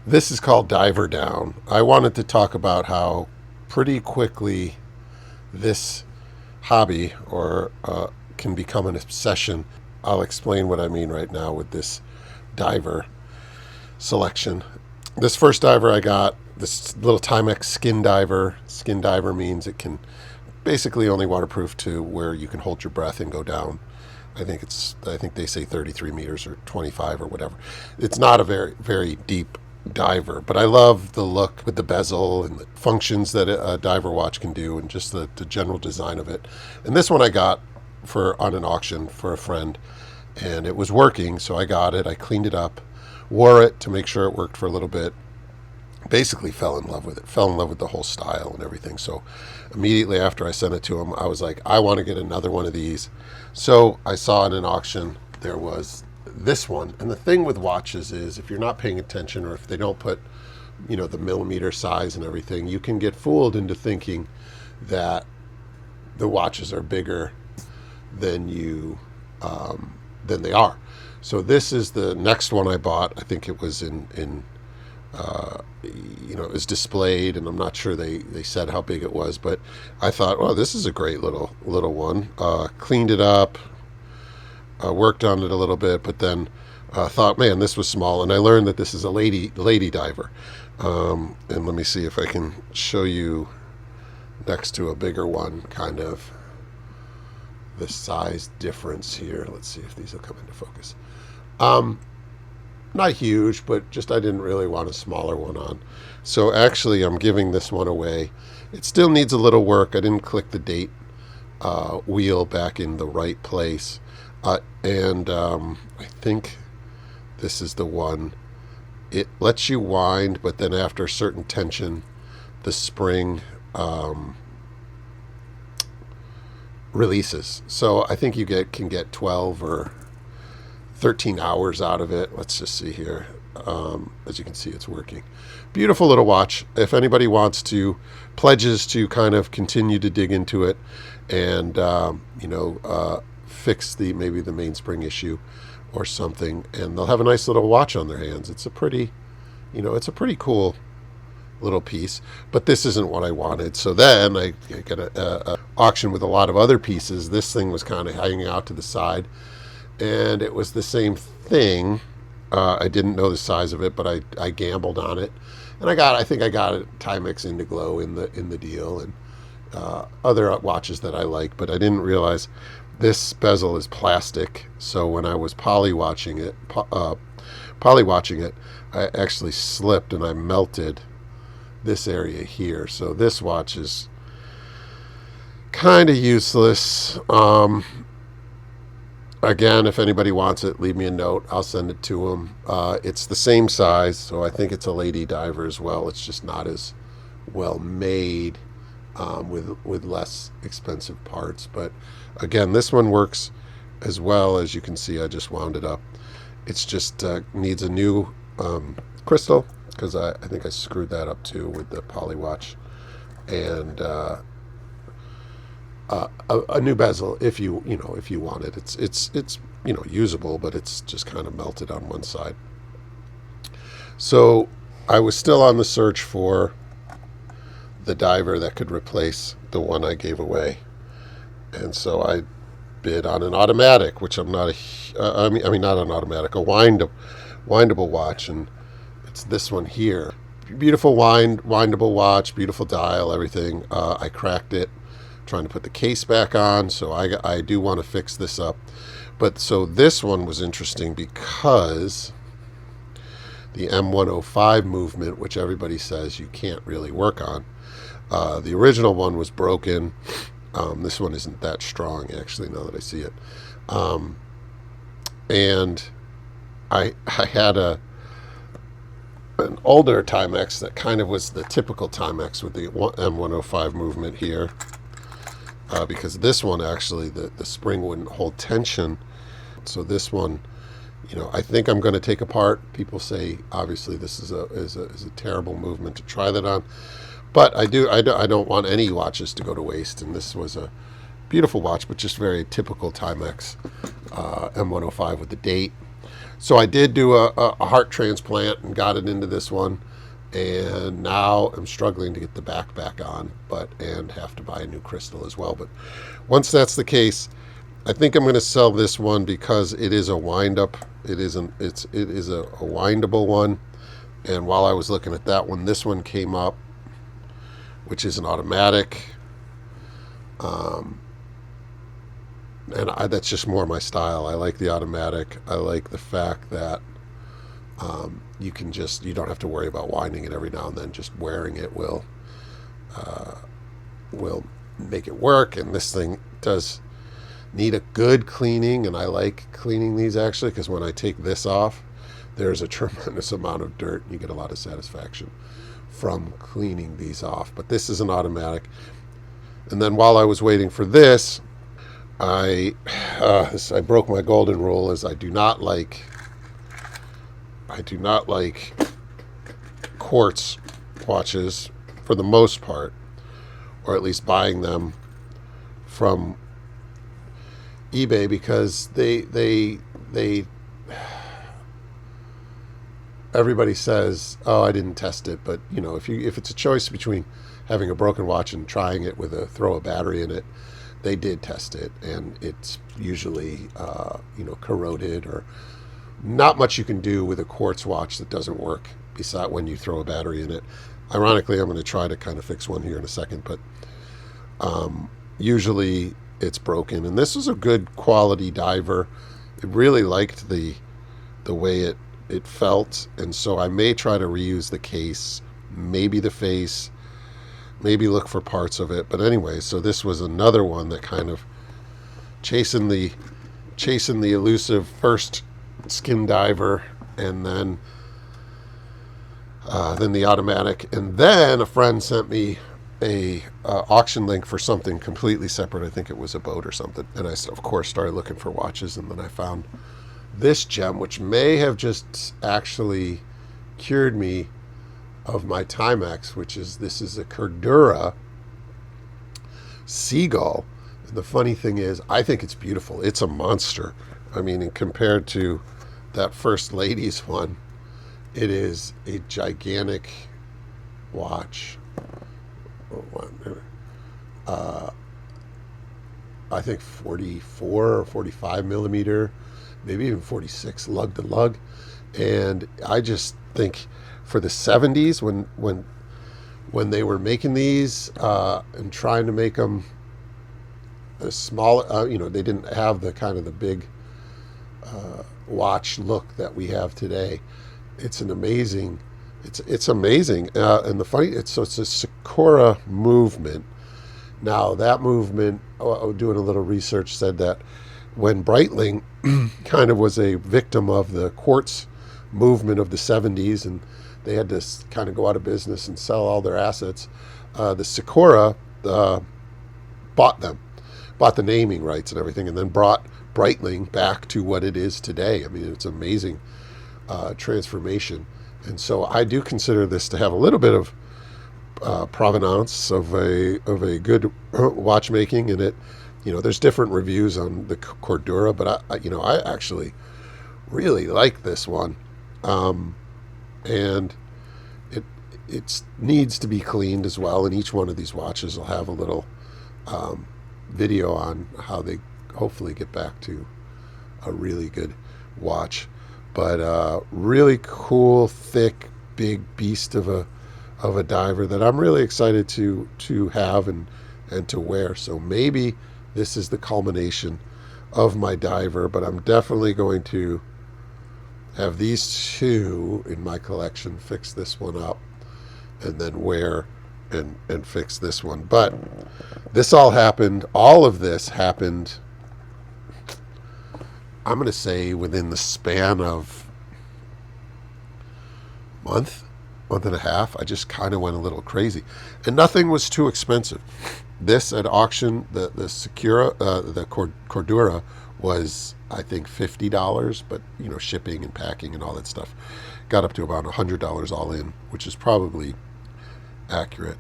This is called Diver Down. I wanted to talk about how pretty quickly this hobby or can become an obsession. I'll explain what I mean right now with this diver selection. This first diver I got, this little Timex Skin Diver. Skin Diver means it can basically only waterproof to where you can hold your breath and go down. I think they say 33 meters or 25 or whatever. It's not a very deep diver, but I love the look with the bezel and the functions that a diver watch can do, and just the general design of it. And this one I got for on an auction for a friend, and it was working, so I got it. I cleaned it up, wore it to make sure it worked for a little bit. Basically fell in love with it, fell in love with the whole style and everything. So immediately after I sent it to him, I was like, I want to get another one of these. So I saw in an auction there was this one. And the thing with watches is, if you're not paying attention, or if they don't put, the millimeter size and everything, you can get fooled into thinking that the watches are bigger than than they are. So this is the next one I bought. I think it was in it was displayed, and I'm not sure they said how big it was, but I thought, well, this is a great little one. Cleaned it up, worked on it a little bit, but then thought, man, this was small. And I learned that this is a lady diver. And let me see if I can show you next to a bigger one, kind of the size difference here. Let's see if these will come into focus. Not huge, but just I didn't really want a smaller one on. So actually I'm giving this one away. It still needs a little work. I didn't click the date wheel back in the right place. And I think this is the one. It lets you wind, but then after a certain tension, the spring releases. So I think you can get 12 or 13 hours out of it. Let's just see here. As you can see, it's working. Beautiful little watch. If anybody wants to, pledges to kind of continue to dig into it and fix maybe the mainspring issue or something, and they'll have a nice little watch on their hands. It's a pretty cool little piece, but this isn't what I wanted. So then I got a auction with a lot of other pieces. This thing was kind of hanging out to the side, and it was the same thing. I didn't know the size of it, but I gambled on it, and I think I got a Timex Indiglo in the deal, and other watches that I like, but I didn't realize this bezel is plastic. So when I was poly watching it, I actually slipped and I melted this area here. So this watch is kind of useless. Again, if anybody wants it, leave me a note. I'll send it to them. It's the same size, so I think it's a lady diver as well. It's just not as well made, with less expensive parts. But again, this one works as well. As you can see, I just wound it up. It's just needs a new crystal, because I think I screwed that up too with the poly watch, and a new bezel if you want it. It's usable, but it's just kind of melted on one side. So I was still on the search for the diver that could replace the one I gave away, and so I bid on an automatic, which I'm not not an automatic, a windable watch, and it's this one here. Beautiful windable watch, beautiful dial, everything. I cracked it trying to put the case back on, so I do want to fix this up. But so this one was interesting because the M105 movement, which everybody says you can't really work on, the original one was broken. This one isn't that strong, actually, now that I see it. And I had an older Timex that kind of was the typical Timex with the M105 movement here. Because this one actually, the spring wouldn't hold tension. So this one, I think I'm going to take apart. People say obviously this is a terrible movement to try that on, but I don't want any watches to go to waste. And this was a beautiful watch, but just very typical Timex M105 with the date. So I did do a heart transplant and got it into this one, and now I'm struggling to get the back on, and have to buy a new crystal as well. But once that's the case, I think I'm going to sell this one because it is a wind up. It is a windable one. And while I was looking at that one, this one came up, which is an automatic. That's just more my style. I like the automatic. I like the fact that you don't have to worry about winding it every now and then. Just wearing it will make it work. And this thing does need a good cleaning, and I like cleaning these actually, because when I take this off, there's a tremendous amount of dirt. You get a lot of satisfaction from cleaning these off. But this is an automatic. And then while I was waiting for this, I broke my golden rule, as I do not like quartz watches for the most part, or at least buying them from eBay, because they everybody says, oh, I didn't test it. But if it's a choice between having a broken watch and trying it with throw a battery in it, they did test it, and it's usually corroded, or not much you can do with a quartz watch that doesn't work beside when you throw a battery in it. Ironically, I'm going to try to kind of fix one here in a second, but usually it's broken. And this is a good quality diver. I really liked the way it felt, and so I may try to reuse the case, maybe the face, maybe look for parts of it. But anyway, so this was another one that kind of chasing the elusive first Skin Diver, and then the automatic. And then a friend sent me a auction link for something completely separate. I think it was a boat or something. And I, of course, started looking for watches, and then I found this gem, which may have just actually cured me of my Timex, this is a Cordura Sea-Gull. And the funny thing is, I think it's beautiful. It's a monster. I mean, compared to that First Lady's one, it is a gigantic watch. I think 44 or 45 millimeter, maybe even 46 lug to lug. And I just think for the 70s, when they were making these and trying to make them a small, they didn't have the kind of the big watch look that we have today. It's an amazing, it's amazing. And the funny, it's a Sakura movement. Now that movement, doing a little research, said that when Breitling kind of was a victim of the quartz movement of the 70s, and they had to kind of go out of business and sell all their assets, the Sakura bought the naming rights and everything, and then brought Breitling back to what it is today. I mean, it's amazing transformation. And so I do consider this to have a little bit of provenance of a good watchmaking in it. There's different reviews on the Cordura, but I actually really like this one. And it needs to be cleaned as well. And each one of these watches will have a little video on how they hopefully get back to a really good watch. But really cool, thick, big beast of a diver that I'm really excited to have and to wear. So maybe this is the culmination of my diver, but I'm definitely going to have these two in my collection, fix this one up, and then wear and fix this one. But this all of this happened, I'm going to say within the span of month and a half. I just kind of went a little crazy, and nothing was too expensive. This at auction, the Sakura, the Cordura was, I think, $50, but shipping and packing and all that stuff got up to about $100 all in, which is probably accurate.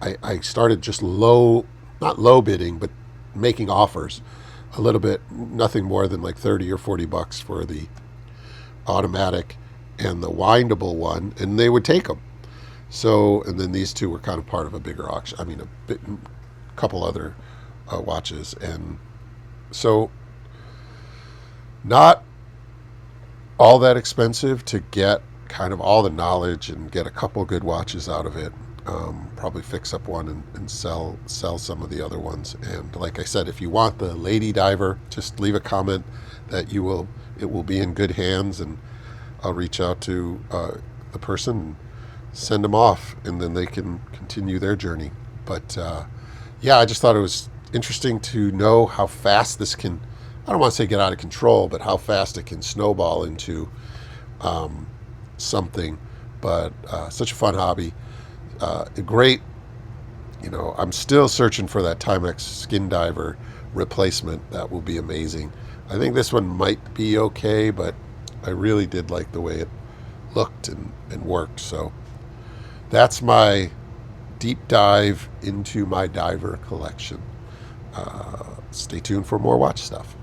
I started just not low bidding, but making offers a little bit, nothing more than like $30 or $40 for the automatic and the windable one, and they would take them. So, and then these two were kind of part of a bigger auction. I mean, couple other watches, and so not all that expensive to get kind of all the knowledge and get a couple good watches out of it. Probably fix up one and sell some of the other ones. And like I said, if you want the Lady Diver, just leave a comment that it will be in good hands, and I'll reach out to the person and send them off, and then they can continue their journey. But yeah, I just thought it was interesting to know how fast this can, I don't want to say get out of control, but how fast it can snowball into something. But such a fun hobby. Great, I'm still searching for that Timex Skin Diver replacement. That will be amazing. I think this one might be okay, but I really did like the way it looked and worked. So that's my deep dive into my diver collection. Stay tuned for more watch stuff.